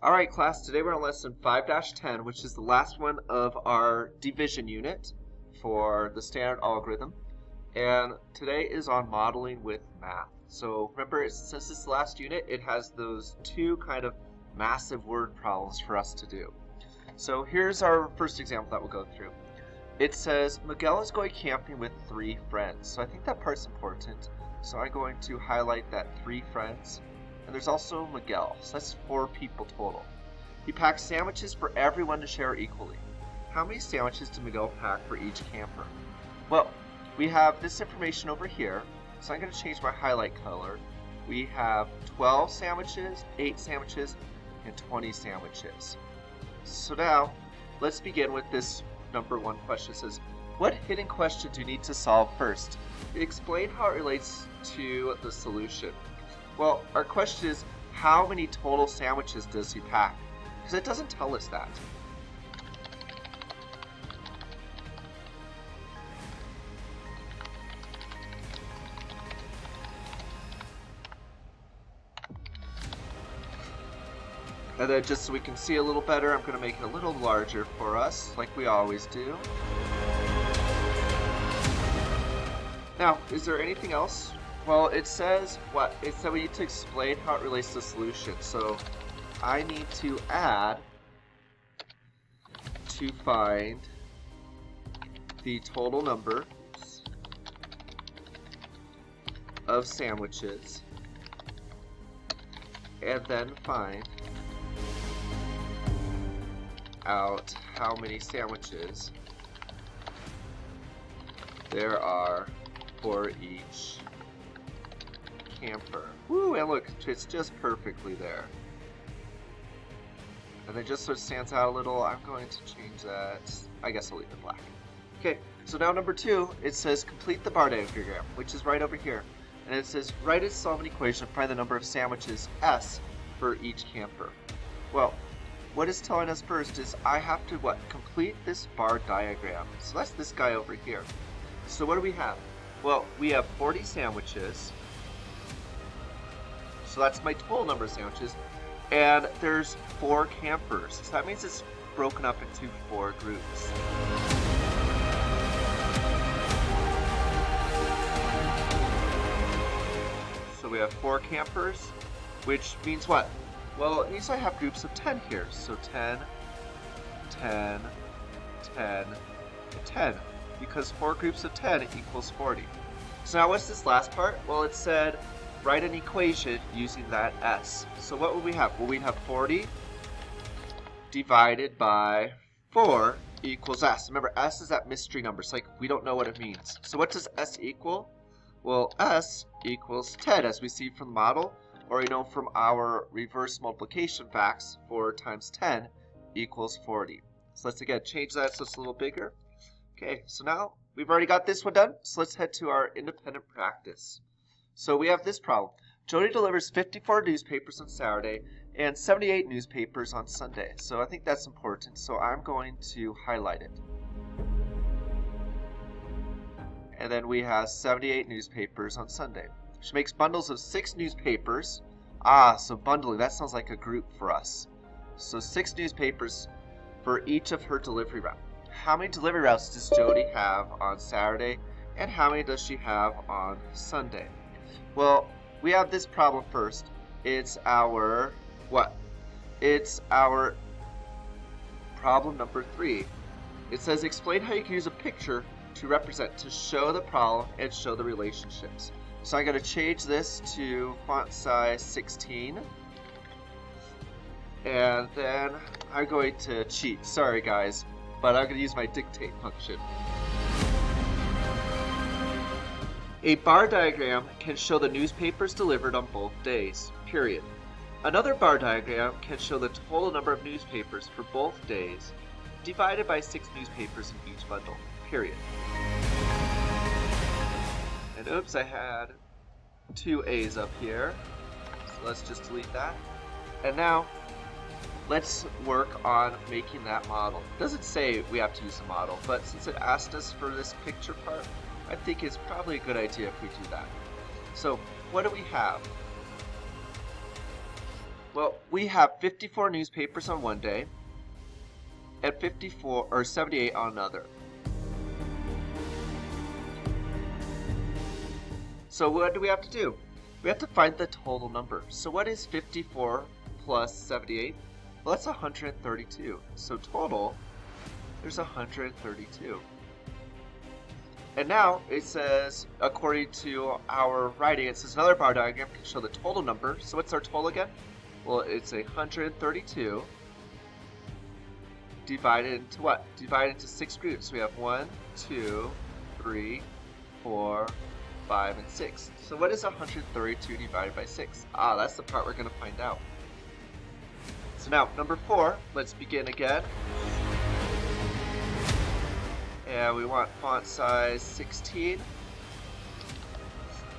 Alright class, today we're on lesson 5-10, which is the last one of our division unit for the standard algorithm. And today is on modeling with math. So remember, since this is the last unit, it has those two kind of massive word problems for us to do. So here's our first example that we'll go through. It says, Miguel is going camping with 3 friends. So I think that part's important. So I'm going to highlight that 3 friends. And there's also Miguel, so that's 4 people total. He packs sandwiches for everyone to share equally. How many sandwiches did Miguel pack for each camper? Well, we have this information over here, so I'm going to change my highlight color. We have 12 sandwiches, 8 sandwiches, and 20 sandwiches. So now, let's begin with this number 1 question. It says, what hidden question do you need to solve first? Explain how it relates to the solution. Well, our question is, how many total sandwiches does he pack? Because it doesn't tell us that. And then just so we can see a little better, I'm going to make it a little larger for us, like we always do. Now, is there anything else? Well, it says what? It said we need to explain how it relates to the solution. So I need to add to find the total number of sandwiches and then find out how many sandwiches there are for each camper. Woo, and look, it's just perfectly there. And then just so it stands out a little, I'm going to change that. I guess I'll leave it black. Okay, so now number 2, it says complete the bar diagram, which is right over here. And it says write a solve an equation and find the number of sandwiches S for each camper. Well, what it's telling us first is I have to complete this bar diagram. So that's this guy over here. So what do we have? Well, we have 40 sandwiches. So that's my total number of sandwiches. And there's 4 campers. So that means it's broken up into 4 groups. So we have 4 campers, which means what? Well, it means I have groups of 10 here. So 10, 10, 10, and 10. Because 4 groups of 10 equals 40. So now what's this last part? Well, it said write an equation using that S. So what would we have? Well, we'd have 40 divided by 4 equals S. Remember, S is that mystery number. So we don't know what it means. So what does S equal? Well, S equals 10, as we see from the model, or from our reverse multiplication facts, 4 times 10 equals 40. So let's again change that so it's a little bigger. Okay, so now we've already got this one done, so let's head to our independent practice. So we have this problem. Jody delivers 54 newspapers on Saturday and 78 newspapers on Sunday. So I think that's important, so I'm going to highlight it. And then we have 78 newspapers on Sunday. She makes bundles of 6 newspapers. So bundling, that sounds like a group for us. So 6 newspapers for each of her delivery routes. How many delivery routes does Jody have on Saturday, and how many does she have on Sunday? Well, we have this problem first. It's our what? It's our problem number 3. It says explain how you can use a picture to show the problem and show the relationships. So I'm going to change this to font size 16. And then I'm going to cheat. Sorry guys, but I'm going to use my dictate function. A bar diagram can show the newspapers delivered on both days, period. Another bar diagram can show the total number of newspapers for both days, divided by 6 newspapers in each bundle, period. And oops, I had 2 A's up here, so let's just delete that. And now, let's work on making that model. It doesn't say we have to use a model, but since it asked us for this picture part, I think it's probably a good idea if we do that. So what do we have? Well, we have 54 newspapers on one day and 54 or 78 on another. So what do we have to do? We have to find the total number. So what is 54 plus 78? Well, that's 132. So total, there's 132. And now it says, according to our writing, it says another bar diagram can show the total number. So what's our total again? Well, it's 132 divided into what? Divided into 6 groups. We have 1, 2, 3, 4, 5, and 6. So what is 132 divided by 6? That's the part we're going to find out. So now, number 4, let's begin again. And we want font size 16.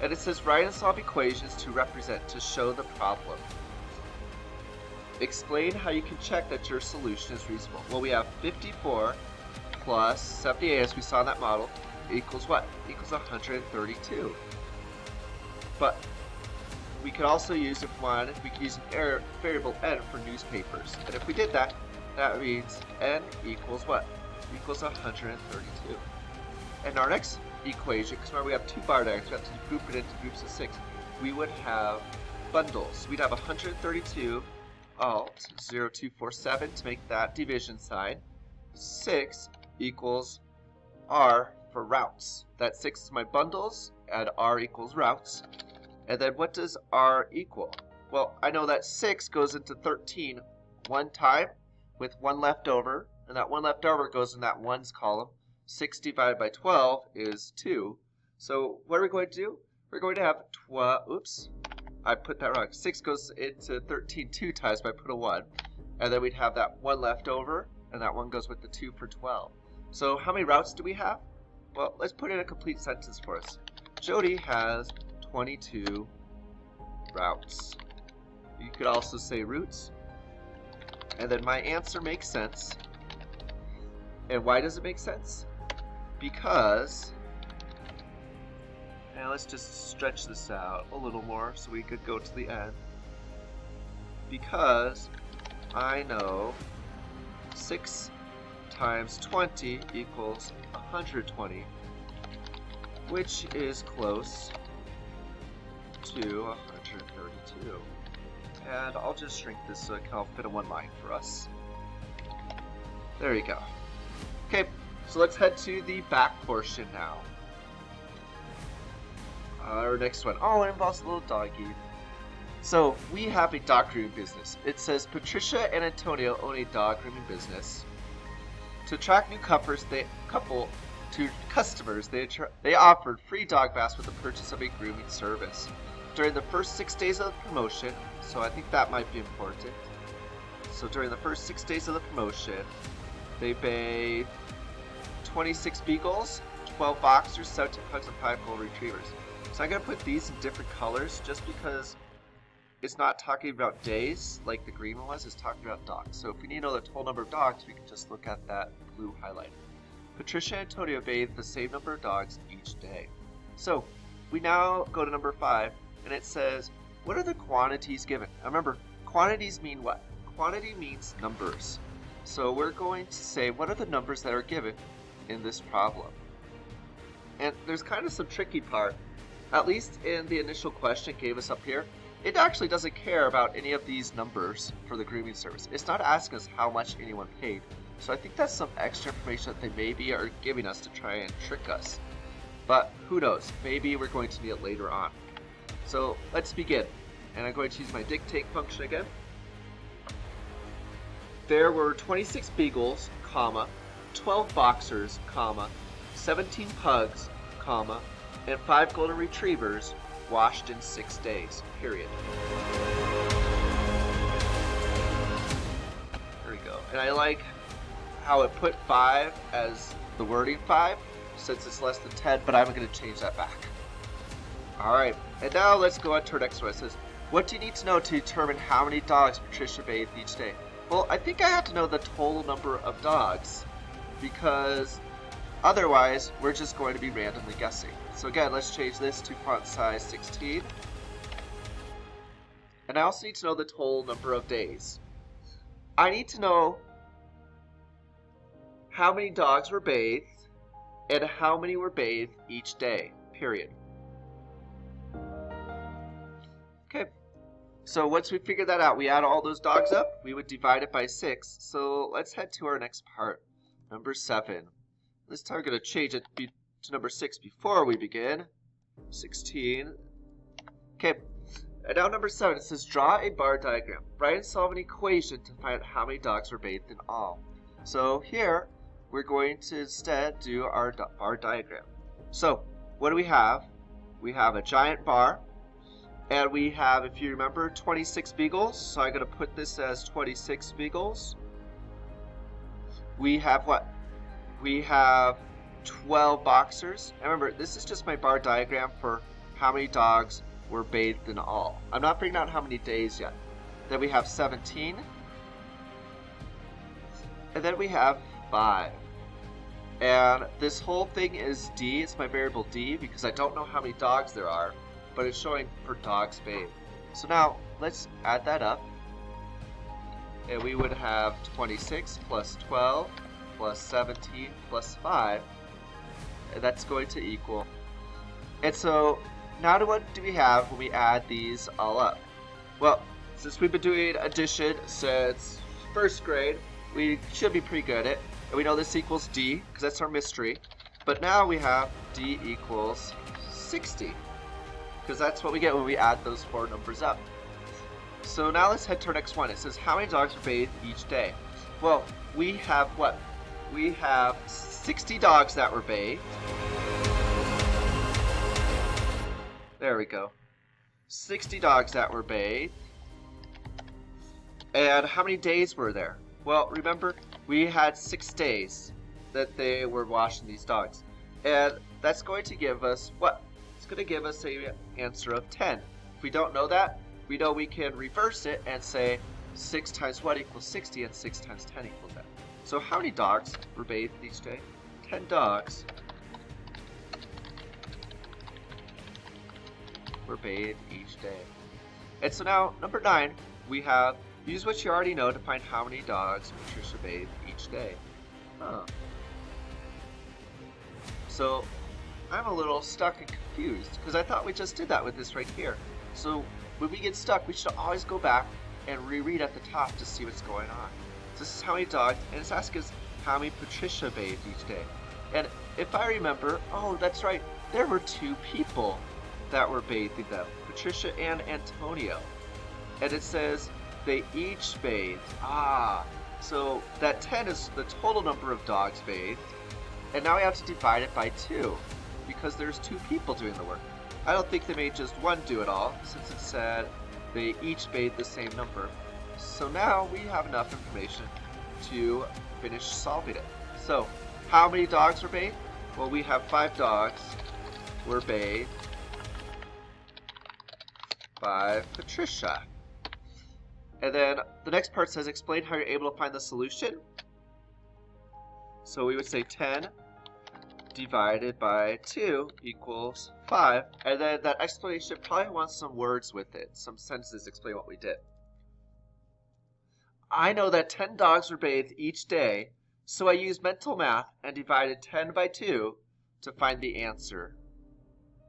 And it says write and solve equations to represent, to show the problem. Explain how you can check that your solution is reasonable. Well, we have 54 plus 78, as we saw in that model, equals what? Equals 132. But we could also use, if we wanted, we could use an variable n for newspapers. And if we did that, that means n equals what? Equals 132. And our next equation, because remember we have 2 bar diagrams, we have to group it into groups of 6. We would have bundles. We'd have 132 alt 0247 to make that division sign. 6 equals R for routes. That 6 is my bundles, and R equals routes. And then what does R equal? Well, I know that 6 goes into 13 one time with 1 left over, and that 1 left over goes in that ones column. 6 divided by 12 is 2. So what are we going to do? We're going to have 12, oops, I put that wrong. 6 goes into 13 2 times, but I put a 1. And then we'd have that 1 left over, and that 1 goes with the 2 for 12. So how many routes do we have? Well, let's put in a complete sentence for us. Jody has 22 routes. You could also say routes. And then my answer makes sense. And why does it make sense? Because, and let's just stretch this out a little more so we could go to the end. Because I know 6 times 20 equals 120, which is close to 132. And I'll just shrink this so it can all fit in one line for us. There you go. Okay, so let's head to the back portion now. Our next one. Oh, it involves a little doggy. So, we have a dog grooming business. It says Patricia and Antonio own a dog grooming business. To attract new customers, they offered free dog baths with the purchase of a grooming service. During the first 6 days of the promotion, so I think that might be important. So during the first 6 days of the promotion, they bathed 26 beagles, 12 boxers, 17 pugs, and 5 golden retrievers. So I'm going to put these in different colors just because it's not talking about days like the green one was, it's talking about dogs. So if we need to know the total number of dogs, we can just look at that blue highlight. Patricia and Antonio bathed the same number of dogs each day. So we now go to number 5, and it says, what are the quantities given? Now remember, quantities mean what? Quantity means numbers. So we're going to say, what are the numbers that are given in this problem? And there's kind of some tricky part. At least in the initial question it gave us up here, it actually doesn't care about any of these numbers for the grooming service. It's not asking us how much anyone paid. So I think that's some extra information that they maybe are giving us to try and trick us. But who knows? Maybe we're going to need it later on. So let's begin. And I'm going to use my dictate function again. There were 26 beagles, comma, 12 boxers, comma, 17 pugs, comma, and 5 golden retrievers washed in 6 days, period. There we go. And I like how it put 5 as the wording 5, since it's less than 10, but I'm going to change that back. Alright, and now let's go on to our next one. It says, what do you need to know to determine how many dogs Patricia bathed each day? Well, I think I have to know the total number of dogs, because otherwise we're just going to be randomly guessing. So again, let's change this to font size 16. And I also need to know the total number of days. I need to know how many dogs were bathed and how many were bathed each day, period. Okay, so once we figure that out, we add all those dogs up, we would divide it by 6. So let's head to our next part, number 7. This time I'm going to change it to number 6 before we begin. 16. Okay, and now number 7, it says draw a bar diagram. Write and solve an equation to find out how many dogs were bathed in all. So here, we're going to instead do our bar diagram. So what do we have? We have a giant bar, and we have, if you remember, 26 beagles. So I'm going to put this as 26 beagles. We have what? We have 12 boxers. And remember, this is just my bar diagram for how many dogs were bathed in all. I'm not figuring out how many days yet. Then we have 17. And then we have 5. And this whole thing is D. It's my variable D because I don't know how many dogs there are, but it's showing for dogs bathed. So now let's add that up. And we would have 26 plus 12 plus 17 plus 5. And that's going to equal. And so now what do we have when we add these all up? Well, since we've been doing addition since first grade, we should be pretty good at it. And we know this equals D, because that's our mystery. But now we have D equals 60, because that's what we get when we add those 4 numbers up. So now let's head to our next one. It says, how many dogs were bathed each day? Well, we have what? We have 60 dogs that were bathed. There we go. 60 dogs that were bathed. And how many days were there? Well, remember, we had 6 days that they were washing these dogs. And that's going to give us what? It's going to give us an answer of 10. If we don't know that, we know we can reverse it and say 6 times what equals 60 and 6 times 10 equals that. So how many dogs were bathed each day? 10 dogs were bathed each day. And so now, number 9, we have use what you already know to find how many dogs Patricia bathed each day. So I'm a little stuck and confused because I thought we just did that with this right here. So when we get stuck, we should always go back and reread at the top to see what's going on. So this is how many dogs, and it's asking us how many Patricia bathed each day. And if I remember, oh, that's right, there were 2 people that were bathing them, Patricia and Antonio. And it says they each bathed. So that 10 is the total number of dogs bathed. And now we have to divide it by 2 because there's 2 people doing the work. I don't think they made just one do it all since it said they each bathed the same number. So now we have enough information to finish solving it. So how many dogs were bathed? Well, we have 5 dogs were bathed by Patricia. And then the next part says explain how you're able to find the solution. So we would say 10 divided by 2 equals 5. And then that explanation probably wants some words with it, some sentences to explain what we did. I know that 10 dogs were bathed each day, so I used mental math and divided 10 by 2 to find the answer,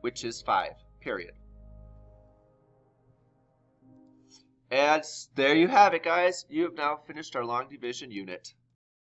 which is 5, period. And there you have it, guys. You have now finished our long division unit.